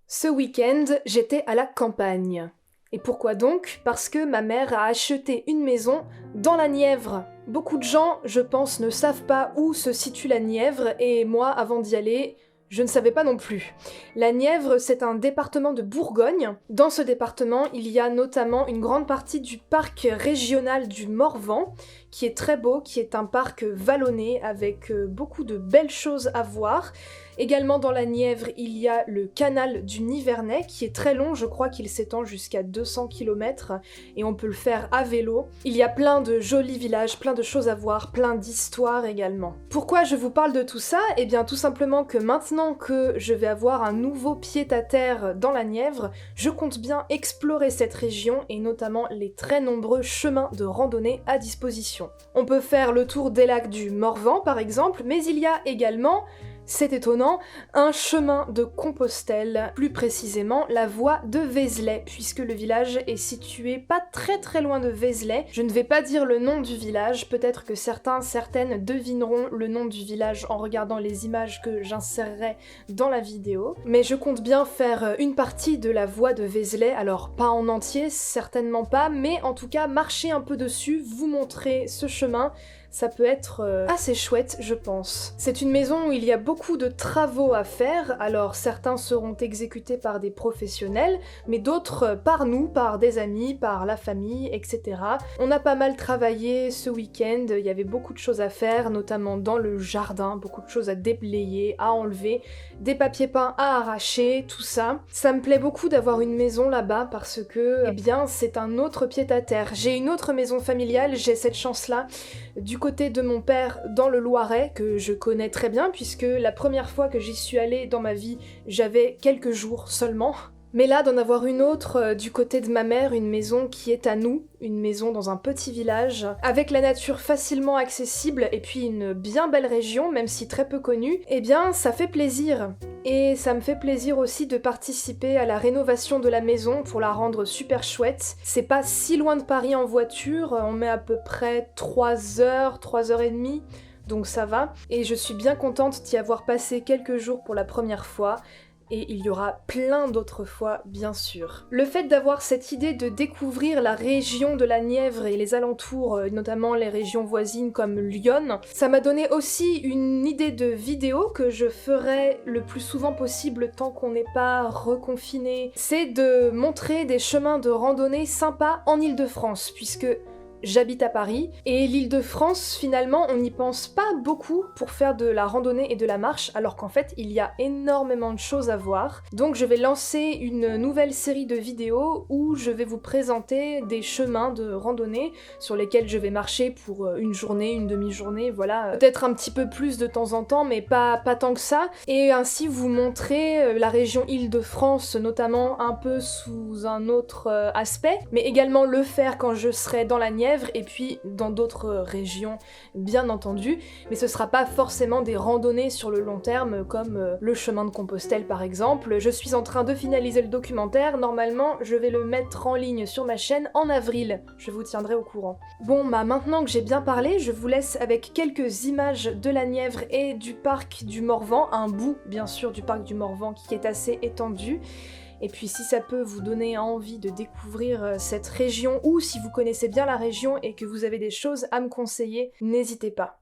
Ce week-end, j'étais à la campagne. Et pourquoi donc? Parce que ma mère a acheté une maison dans la Nièvre. Beaucoup de gens, je pense, ne savent pas où se situe la Nièvre, et moi, avant d'y aller, je ne savais pas non plus. La Nièvre, c'est un département de Bourgogne. Dans ce département, il y a notamment une grande partie du parc régional du Morvan, qui est très beau, qui est un parc vallonné avec beaucoup de belles choses à voir. Également dans la Nièvre, il y a le canal du Nivernais qui est très long, je crois qu'il s'étend jusqu'à 200 km et on peut le faire à vélo. Il y a plein de jolis villages, plein de choses à voir, plein d'histoires également. Pourquoi je vous parle de tout ça? Eh bien tout simplement que maintenant que je vais avoir un nouveau pied-à-terre dans la Nièvre, je compte bien explorer cette région et notamment les très nombreux chemins de randonnée à disposition. On peut faire le tour des lacs du Morvan par exemple, mais il y a également, c'est étonnant, un chemin de Compostelle, plus précisément la voie de Vézelay, puisque le village est situé pas très loin de Vézelay. Je ne vais pas dire le nom du village, peut-être que certaines devineront le nom du village en regardant les images que j'insérerai dans la vidéo. Mais je compte bien faire une partie de la voie de Vézelay, alors pas en entier, certainement pas, mais en tout cas marcher un peu dessus, vous montrer ce chemin. Ça peut être assez chouette, je pense. C'est une maison où il y a beaucoup de travaux à faire, alors certains seront exécutés par des professionnels, mais d'autres par nous, par des amis, par la famille, etc. On a pas mal travaillé ce week-end, il y avait beaucoup de choses à faire, notamment dans le jardin, beaucoup de choses à déblayer, à enlever, des papiers peints à arracher, tout ça. Ça me plaît beaucoup d'avoir une maison là-bas parce que, eh bien, c'est un autre pied-à-terre. J'ai une autre maison familiale, j'ai cette chance-là. Du côté de mon père dans le Loiret, que je connais très bien, puisque la première fois que j'y suis allée dans ma vie, j'avais quelques jours seulement. Mais là, d'en avoir une autre du côté de ma mère, une maison qui est à nous, une maison dans un petit village, avec la nature facilement accessible et puis une bien belle région, même si très peu connue, eh bien ça fait plaisir. Et ça me fait plaisir aussi de participer à la rénovation de la maison pour la rendre super chouette. C'est pas si loin de Paris en voiture, on met à peu près 3 heures, 3 heures et demie. Donc ça va, et je suis bien contente d'y avoir passé quelques jours pour la première fois, et il y aura plein d'autres fois, bien sûr. Le fait d'avoir cette idée de découvrir la région de la Nièvre et les alentours, notamment les régions voisines comme Lyon, ça m'a donné aussi une idée de vidéo que je ferai le plus souvent possible tant qu'on n'est pas reconfiné. C'est de montrer des chemins de randonnée sympas en Île-de-France, puisque j'habite à Paris, et l'Île-de-France, finalement, on n'y pense pas beaucoup pour faire de la randonnée et de la marche, alors qu'en fait, il y a énormément de choses à voir. Donc je vais lancer une nouvelle série de vidéos où je vais vous présenter des chemins de randonnée sur lesquels je vais marcher pour une journée, une demi-journée, voilà. Peut-être un petit peu plus de temps en temps, mais pas tant que ça. Et ainsi vous montrer la région Île-de-France, notamment un peu sous un autre aspect, mais également le faire quand je serai dans la Nièvre, et puis dans d'autres régions, bien entendu, mais ce sera pas forcément des randonnées sur le long terme comme le chemin de Compostelle par exemple. Je suis en train de finaliser le documentaire, normalement je vais le mettre en ligne sur ma chaîne en avril, je vous tiendrai au courant. Bon bah maintenant que j'ai bien parlé, je vous laisse avec quelques images de la Nièvre et du parc du Morvan, un bout bien sûr du parc du Morvan qui est assez étendu. Et puis si ça peut vous donner envie de découvrir cette région, ou si vous connaissez bien la région et que vous avez des choses à me conseiller, n'hésitez pas.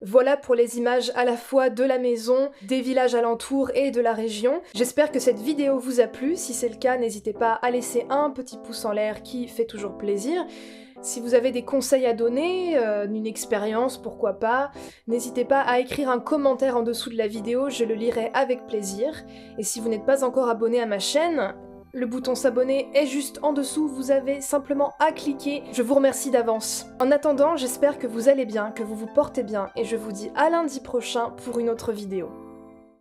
Voilà pour les images à la fois de la maison, des villages alentours et de la région. J'espère que cette vidéo vous a plu. Si c'est le cas, n'hésitez pas à laisser un petit pouce en l'air qui fait toujours plaisir. Si vous avez des conseils à donner, une expérience, pourquoi pas, n'hésitez pas à écrire un commentaire en dessous de la vidéo, je le lirai avec plaisir. Et si vous n'êtes pas encore abonné à ma chaîne, le bouton s'abonner est juste en dessous, vous avez simplement à cliquer. Je vous remercie d'avance. En attendant, j'espère que vous allez bien, que vous vous portez bien, et je vous dis à lundi prochain pour une autre vidéo.